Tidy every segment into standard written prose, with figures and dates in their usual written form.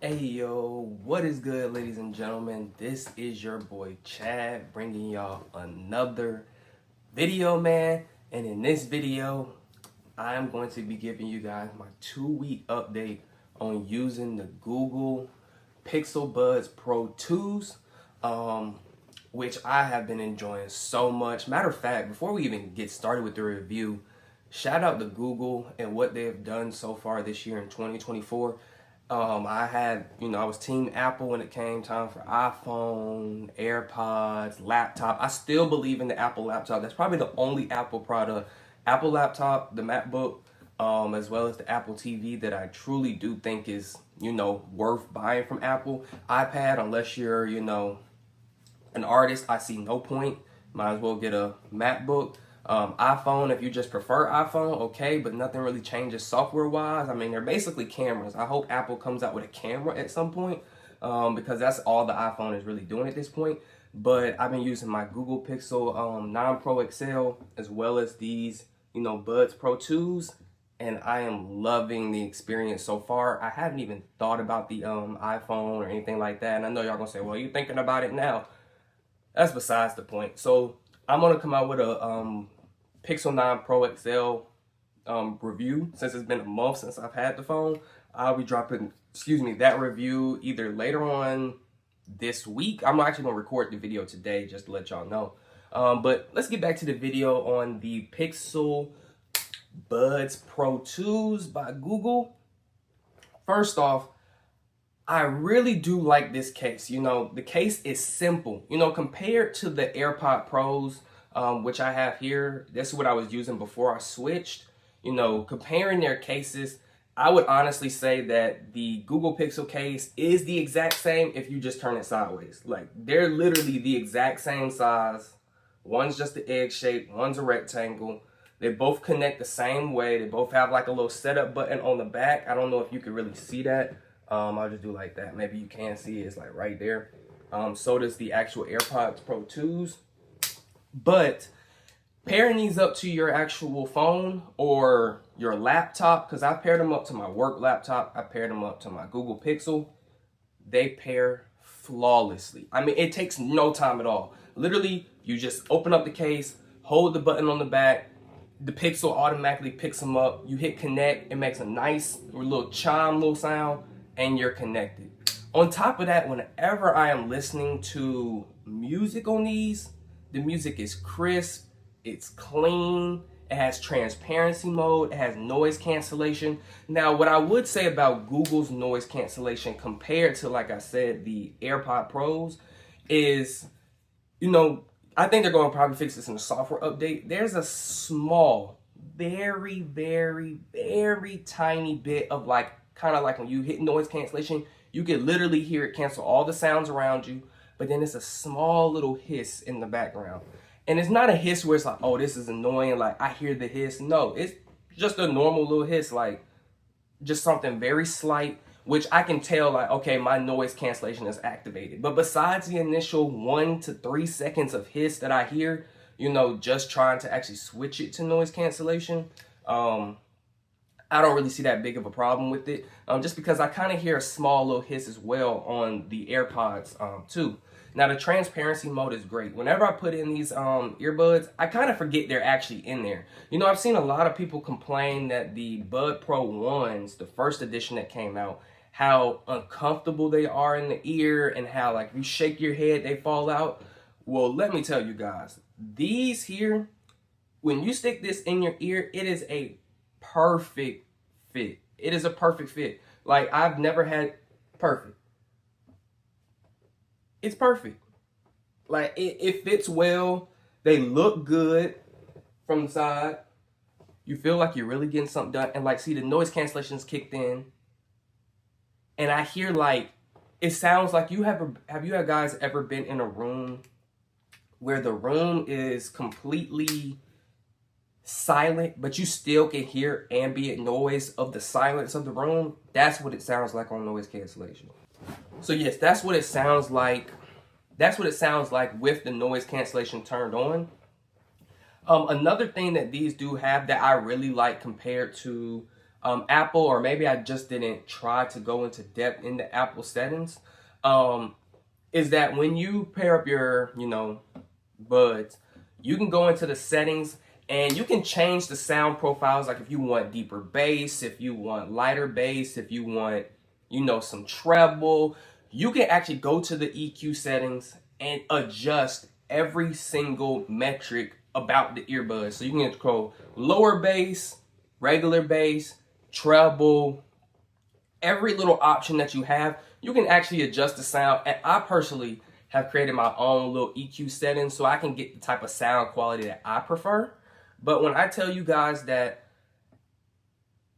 Hey yo, what is good, ladies and gentlemen? This is your boy Chad bringing y'all another video, man. And in this video, I'm going to be giving you guys my 2-week update on using the Google Pixel Buds Pro 2s, which I have been enjoying so much. Matter of fact, before we even get started with the review, shout out to Google and what they have done so far this year in 2024. I was team Apple when it came time for iPhone, AirPods, laptop. I still believe in the Apple laptop. That's probably the only Apple product, Apple laptop, the MacBook, as well as the Apple TV that I truly do think is, worth buying from Apple. iPad, unless you're, an artist, I see no point. Might as well get a MacBook. iPhone, if you just prefer iPhone, okay, but nothing really changes software-wise. I mean, they're basically cameras. I hope Apple comes out with a camera at some point, because that's all the iPhone is really doing at this point. But I've been using my Google Pixel 9 Pro XL as well as these, Buds Pro 2s, and I am loving the experience so far. I haven't even thought about the iPhone or anything like that, and I know y'all gonna say, well, you're thinking about it now. That's besides the point. So I'm gonna come out with a Pixel 9 Pro XL review. Since it's been a month since I've had the phone, I'll be dropping, that review either later on this week. I'm actually gonna record the video today just to let y'all know. But let's get back to the video on the Pixel Buds Pro 2s by Google. First off, I really do like this case. The case is simple. Compared to the AirPod Pros, which I have here, this is what I was using before I switched. Comparing their cases, I would honestly say that the Google Pixel case is the exact same if you just turn it sideways. Like, they're literally the exact same size. One's just the egg shape, one's a rectangle. They both connect the same way. They both have like a little setup button on the back. I don't know if you can really see that. I'll just do like that. Maybe you can see it. It's like right there. So does the actual AirPods Pro 2s. But pairing these up to your actual phone or your laptop, because I paired them up to my work laptop, I paired them up to my Google Pixel, they pair flawlessly. I mean, it takes no time at all. Literally, you just open up the case, hold the button on the back, the Pixel automatically picks them up. You hit connect, it makes a nice little chime, little sound, and you're connected. On top of that, whenever I am listening to music on these, the music is crisp, it's clean, it has transparency mode, it has noise cancellation. Now, what I would say about Google's noise cancellation compared to, like I said, the AirPod Pros is, I think they're going to probably fix this in the software update. There's a small, very, very, very tiny bit of kind of like when you hit noise cancellation, you can literally hear it cancel all the sounds around you, but then it's a small little hiss in the background. And it's not a hiss where it's like, oh, this is annoying, like I hear the hiss. No, it's just a normal little hiss, like just something very slight, which I can tell like, okay, my noise cancellation is activated. But besides the initial 1 to 3 seconds of hiss that I hear, just trying to actually switch it to noise cancellation, I don't really see that big of a problem with it, just because I kind of hear a small little hiss as well on the AirPods too. Now, the transparency mode is great. Whenever I put in these earbuds, I kind of forget they're actually in there. I've seen a lot of people complain that the Bud Pro 1s, the first edition that came out, how uncomfortable they are in the ear and how like if you shake your head, they fall out. Well, let me tell you guys, these here, when you stick this in your ear, it is a perfect fit. It is a perfect fit. Like, I've never had perfect. It's perfect. Like, it fits well. They look good from the side. You feel like you're really getting something done. And like, see, the noise cancellation's kicked in. And I hear like, it sounds like have you guys ever been in a room where the room is completely silent, but you still can hear ambient noise of the silence of the room? That's what it sounds like on noise cancellation. So yes, that's what it sounds like. That's what it sounds like with the noise cancellation turned on. Another thing that these do have that I really like compared to Apple, or maybe I just didn't try to go into depth into Apple settings, is that when you pair up your, buds, you can go into the settings and you can change the sound profiles. Like if you want deeper bass, if you want lighter bass, if you want, some treble, you can actually go to the EQ settings and adjust every single metric about the earbuds. So you can control lower bass, regular bass, treble, every little option that you have, you can actually adjust the sound. And I personally have created my own little EQ settings so I can get the type of sound quality that I prefer. But when I tell you guys that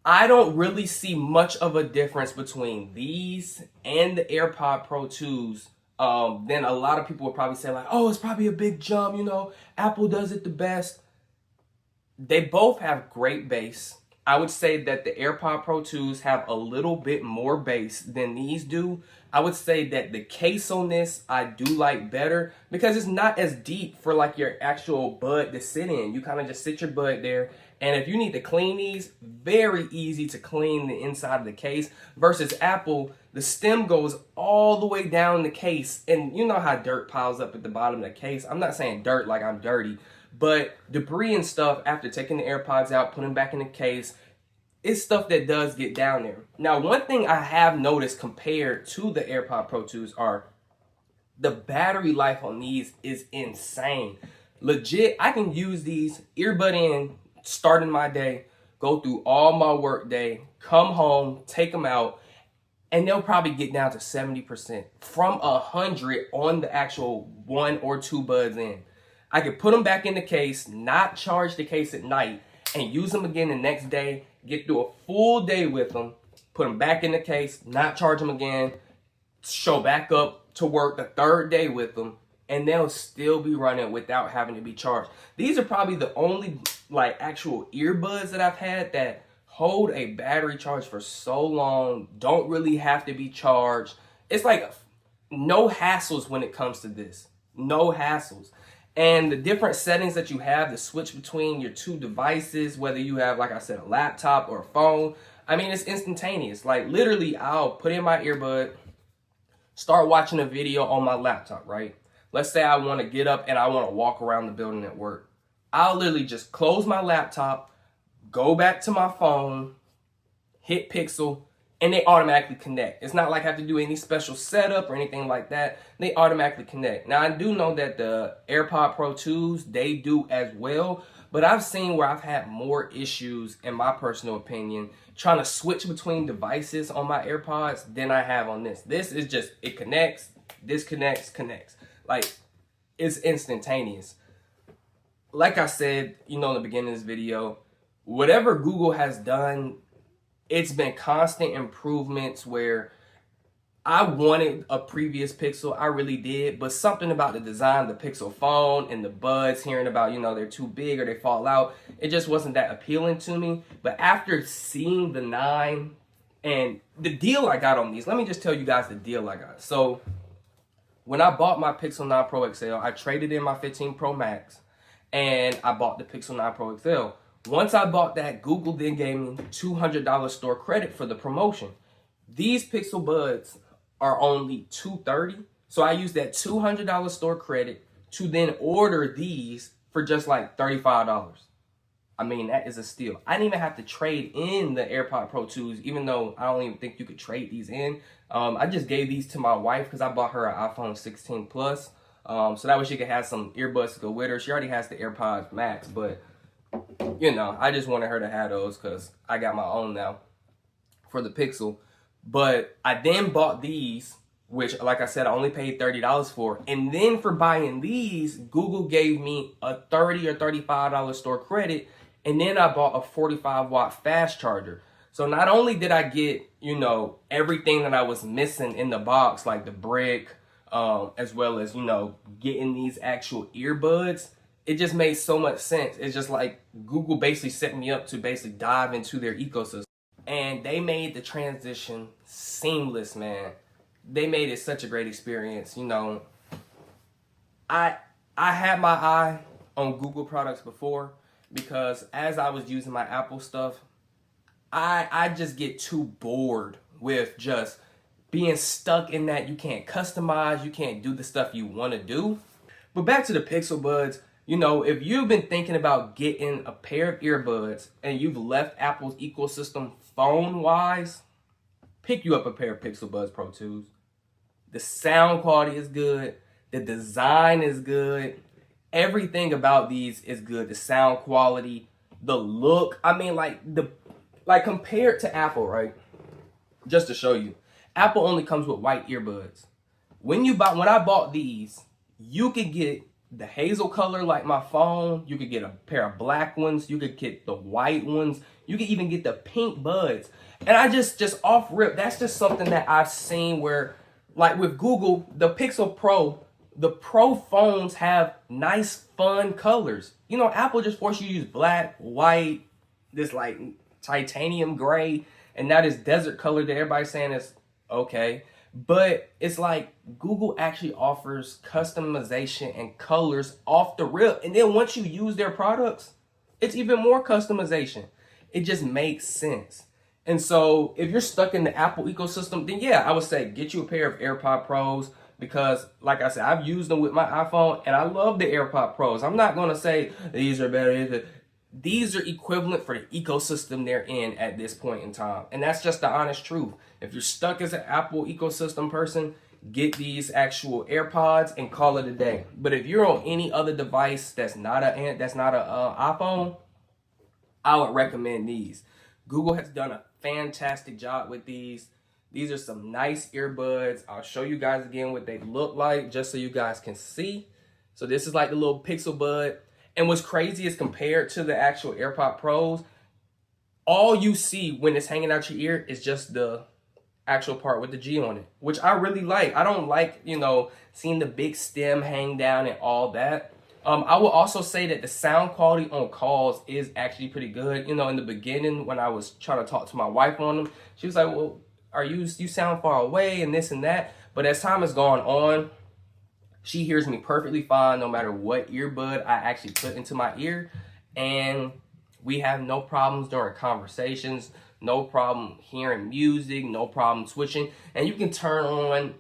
I don't really see much of a difference between these and the AirPod Pro 2s, then a lot of people would probably say like, oh, it's probably a big jump, Apple does it the best. They both have great bass. I would say that the AirPod Pro 2s have a little bit more bass than these do. I would say that the case on this I do like better because it's not as deep for like your actual bud to sit in. You kind of just sit your bud there, and if you need to clean these, very easy to clean the inside of the case. Versus Apple, the stem goes all the way down the case, and you know how dirt piles up at the bottom of the case. I'm not saying dirt like I'm dirty, but debris and stuff after taking the AirPods out, putting them back in the case, it's stuff that does get down there. Now, one thing I have noticed compared to the AirPod Pro 2s are the battery life on these is insane. Legit, I can use these earbud in, starting my day, go through all my work day, come home, take them out, and they'll probably get down to 70% from 100 on the actual 1 or 2 buds in. I could put them back in the case, not charge the case at night, and use them again the next day, get through a full day with them, put them back in the case, not charge them again, show back up to work the third day with them, and they'll still be running without having to be charged. These are probably the only like actual earbuds that I've had that hold a battery charge for so long, don't really have to be charged. It's like no hassles when it comes to this. No hassles. And the different settings that you have to switch between your two devices, whether you have, like I said, a laptop or a phone, I mean, it's instantaneous. Like literally, I'll put in my earbud, start watching a video on my laptop, right? Let's say I want to get up and I want to walk around the building at work. I'll literally just close my laptop, go back to my phone, hit Pixel, and they automatically connect. It's not like I have to do any special setup or anything like that. They automatically connect. Now, I do know that the AirPod Pro 2s, they do as well, but I've seen where I've had more issues, in my personal opinion, trying to switch between devices on my AirPods than I have on this. This is just, it connects, disconnects, connects. Like, it's instantaneous. Like I said, in the beginning of this video, whatever Google has done, it's been constant improvements where I wanted a previous Pixel, I really did, but something about the design of the Pixel phone and the buds, hearing about, they're too big or they fall out, it just wasn't that appealing to me. But after seeing the 9 and the deal I got on these, let me just tell you guys the deal I got. So when I bought my Pixel 9 Pro XL, I traded in my 15 Pro Max and I bought the Pixel 9 Pro XL. Once I bought that, Google then gave me $200 store credit for the promotion. These Pixel Buds are only $230, so I used that $200 store credit to then order these for just like $35. I mean, that is a steal. I didn't even have to trade in the AirPod Pro 2s, even though I don't even think you could trade these in. I just gave these to my wife because I bought her an iPhone 16 Plus, so that way she could have some earbuds to go with her. She already has the AirPods Max, but I just wanted her to have those because I got my own now for the Pixel. But I then bought these, which, like I said, I only paid $30 for. And then for buying these, Google gave me a $30 or $35 store credit. And then I bought a 45-watt fast charger. So not only did I get, everything that I was missing in the box, like the brick, as well as, getting these actual earbuds, it just made so much sense. It's just like Google basically set me up to basically dive into their ecosystem. And they made the transition seamless, man. They made it such a great experience. I had my eye on Google products before because as I was using my Apple stuff, I just get too bored with just being stuck in that you can't customize, you can't do the stuff you want to do. But back to the Pixel Buds, you know, if you've been thinking about getting a pair of earbuds and you've left Apple's ecosystem phone-wise, pick you up a pair of Pixel Buds Pro 2s. The sound quality is good. The design is good. Everything about these is good. The sound quality, the look. I mean, like compared to Apple, right? Just to show you, Apple only comes with white earbuds. When I bought these, you could get the hazel color like my phone. You could get a pair of black ones. You could get the white ones. You could even get the pink buds. And I just off rip, that's just something that I've seen where, like with Google, the Pixel Pro, the Pro phones have nice, fun colors. You know, Apple just forced you to use black, white, this like titanium gray, and now this desert color that everybody's saying is okay. But it's like Google actually offers customization and colors off the rip. And then once you use their products, it's even more customization. It just makes sense. And so if you're stuck in the Apple ecosystem, then yeah, I would say get you a pair of AirPod Pros because, like I said, I've used them with my iPhone and I love the AirPod Pros. I'm not going to say these are better. These are equivalent for the ecosystem they're in at this point in time. And that's just the honest truth. If you're stuck as an Apple ecosystem person, get these actual AirPods and call it a day. But if you're on any other device that's not a iPhone, I would recommend these. Google has done a fantastic job with these. These are some nice earbuds. I'll show you guys again what they look like just so you guys can see. So this is like the little Pixel Bud. And what's crazy is compared to the actual AirPod Pros, all you see when it's hanging out your ear is just the actual part with the G on it, which I really like. I don't like, you know, seeing the big stem hang down and all that. I will also say that the sound quality on calls is actually pretty good. You know, in the beginning when I was trying to talk to my wife on them, she was like, well, you sound far away and this and that. But as time has gone on, she hears me perfectly fine no matter what earbud I actually put into my ear. And we have no problems during conversations, no problem hearing music, no problem switching. And you can turn on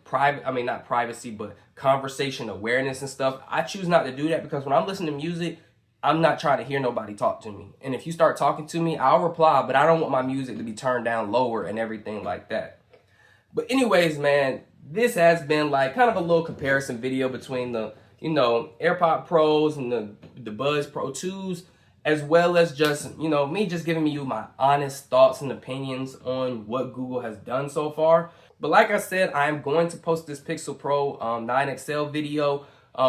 not privacy, but conversation awareness and stuff. I choose not to do that because when I'm listening to music, I'm not trying to hear nobody talk to me. And if you start talking to me, I'll reply, but I don't want my music to be turned down lower and everything like that. But anyways, man, this has been like kind of a little comparison video between the, you know, AirPod Pros and the Buds Pro 2s, as well as just, you know, me just giving you my honest thoughts and opinions on what Google has done so far. But like I said, I'm going to post this Pixel Pro 9 XL video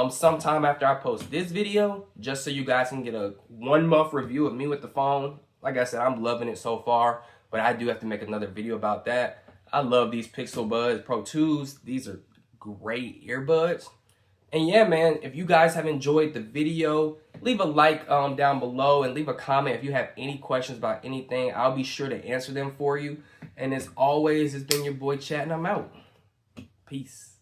sometime after I post this video, just so you guys can get a 1 month review of me with the phone. Like I said, I'm loving it so far, but I do have to make another video about that. I love these Pixel Buds Pro 2s. These are great earbuds. And yeah, man, if you guys have enjoyed the video, leave a like down below and leave a comment if you have any questions about anything. I'll be sure to answer them for you. And as always, it's been your boy Chat, and I'm out. Peace.